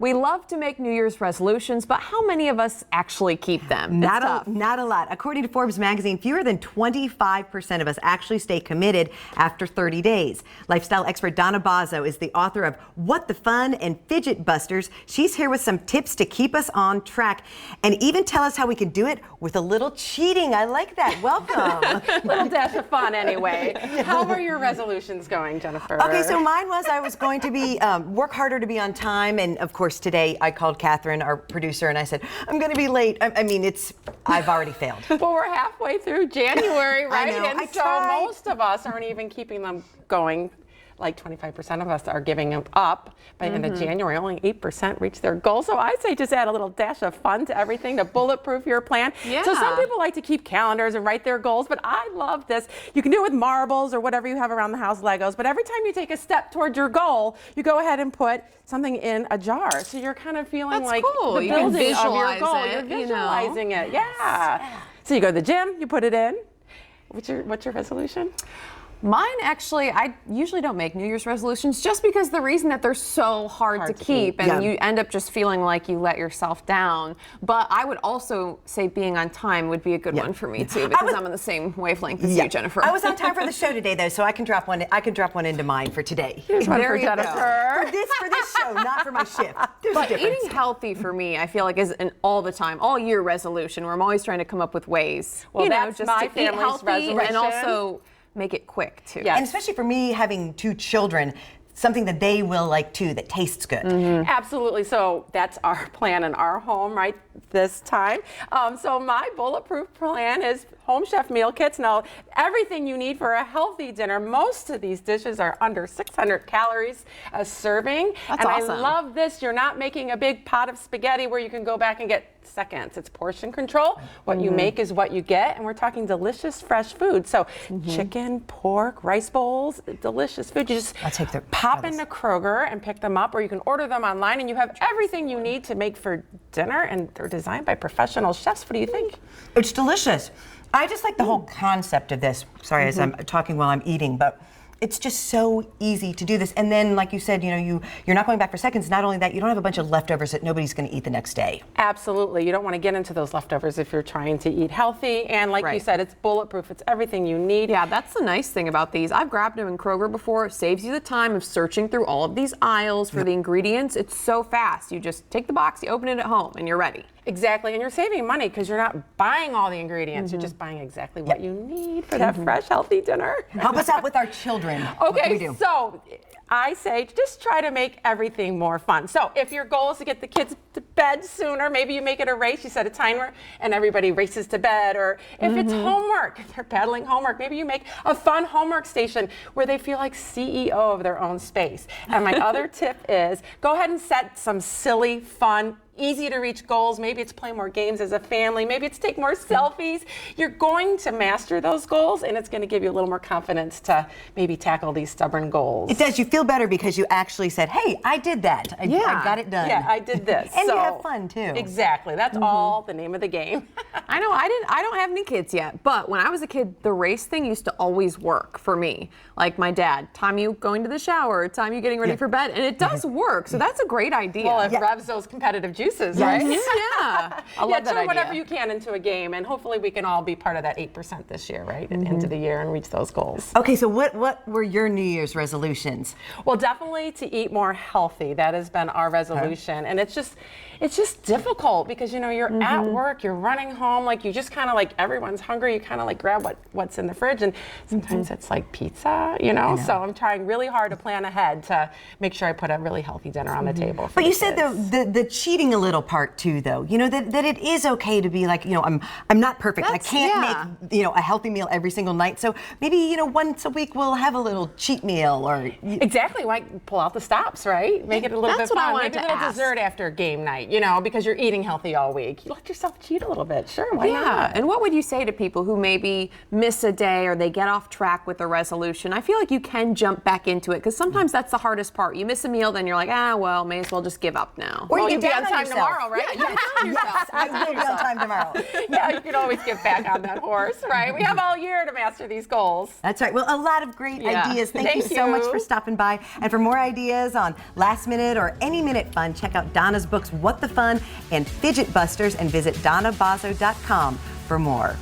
We love to make New Year's resolutions, but how many of us actually keep them? Not a lot. According to Forbes magazine, fewer than 25% of us actually stay committed after 30 days. Lifestyle expert Donna Bozzo is the author of What the Fun and Fidget Busters. She's here with some tips to keep us on track and even tell us how we can do it with a little cheating. I like that. Welcome. Little dash of fun anyway. How are your resolutions going, Jennifer? Okay, so mine was I was going to be work harder to be on time, and of course today I called Catherine, our producer, and I said I'm going to be late. I mean, I've already failed. Well, we're halfway through January, right? I know. And I so tried. most of us aren't even keeping them going. Like 25% of us are giving them up by the end of January. Only 8% reach their goal. So I say just add a little dash of fun to everything to bulletproof your plan. Yeah. So some people like to keep calendars and write their goals, but I love this. You can do it with marbles or whatever you have around the house, Legos, but every time you take a step towards your goal, you go ahead and put something in a jar. So you're kind of feeling That's like cool. the You can building of your visualize goal. it, You're you know. visualizing it. Yeah. So you go to the gym, you put it in. What's your resolution? Mine actually, I usually don't make New Year's resolutions just because the reason that they're so hard to keep and Yeah. you end up just feeling like you let yourself down. But I would also say being on time would be a good one for me too, because I'm on the same wavelength as you, Jennifer. I was on time for the show today, though, so I can drop one. I can drop one into mine for today. Here's one There for you go. Jennifer. For this show, not for my shift. There's a But difference. eating healthy for me, I feel like is an all the time, all year resolution where I'm always trying to come up with ways, Well, you know, that's just my to eat family's healthy resolution. and also make it quick too. Yeah. And especially for me, having two children, something that they will like too, that tastes good. Absolutely. So that's our plan in our home right this time. So my bulletproof plan is home chef meal kits. Now, everything you need for a healthy dinner, most of these dishes are under 600 calories a serving. That's and awesome. I love this. You're not making a big pot of spaghetti where you can go back and get seconds. It's portion control. What you make is what you get. And we're talking delicious, fresh food. So chicken, pork, rice bowls, delicious food. You just I'll take the pop others. into Kroger and pick them up, or you can order them online, and you have everything you need to make for dinner, and they're designed by professional chefs. What do you think? It's delicious. I just like the whole concept of this. Sorry, as I'm talking while I'm eating, but it's just so easy to do this. And then, like you said, you know, you're not going back for seconds. Not only that, you don't have a bunch of leftovers that nobody's going to eat the next day. Absolutely. You don't want to get into those leftovers if you're trying to eat healthy. And like you Right. said, it's bulletproof. It's everything you need. Yeah, that's the nice thing about these. I've grabbed them in Kroger before. It saves you the time of searching through all of these aisles for the ingredients. It's so fast. You just take the box, you open it at home, and you're ready. Exactly. And you're saving money because you're not buying all the ingredients. You're just buying exactly what you need for that fresh, healthy dinner. Help us out with our children. What can we Okay, do? so I say just try to make everything more fun. So if your goal is to get the kids to bed sooner, maybe you make it a race. You set a timer and everybody races to bed. Or if it's homework, if they're battling homework, maybe you make a fun homework station where they feel like CEO of their own space. And my other tip is go ahead and set some silly, fun, easy to reach goals. Maybe it's play more games as a family. Maybe it's take more selfies. You're going to master those goals, and it's going to give you a little more confidence to maybe tackle these stubborn goals. It does. You feel better because you actually said, hey, I did that. I got it done. Yeah, I did this. And you So- have fun, too. Exactly. That's all the name of the game. I know I don't have any kids yet, but when I was a kid, the race thing used to always work for me. Like my dad, time you going to the shower, time you getting ready for bed, and it does work. So that's a great idea. Well, it revs those competitive juices, Yes. right? Yeah, I love that turn idea. whatever you can into a game, and hopefully we can all be part of that 8% this year, right? Into the year and reach those goals. Okay, so what were your New Year's resolutions? Well, definitely to eat more healthy. That has been our resolution. And it's just difficult because, you know, you're at work, you're running home, like you just kind of like everyone's hungry. You kind of like grab what's in the fridge, and sometimes it's like pizza, you know? So I'm trying really hard to plan ahead to make sure I put a really healthy dinner on the table. For But the you said kids. the cheating a little part too, though. You know that it is okay to be like, you know, I'm not perfect. I can't make, you know, a healthy meal every single night. So maybe, you know, once a week we'll have a little cheat meal or. Exactly. Why pull out the stops, right? Make it a little That's bit what I fun. wanted Maybe a to little ask. dessert after game night, you know, because you're eating healthy all week. You let yourself cheat a little bit. Sure, why Yeah, not? and what would you say to people who maybe miss a day or they get off track with a resolution? I feel like you can jump back into it because sometimes that's the hardest part. You miss a meal, then you're like, well, may as well just give up now. Or Well, you you'd get be down on on time yourself. tomorrow, right? Yes, I will be on time tomorrow. Yeah, you can always get back on that horse, right? We have all year to master these goals. That's right. Well, a lot of great Yeah. ideas. Thank you so much for stopping by. And for more ideas on last minute or any minute fun, check out Donna's books, What the Fun and Fidget Busters, and visit DonnaBozzo.com for more.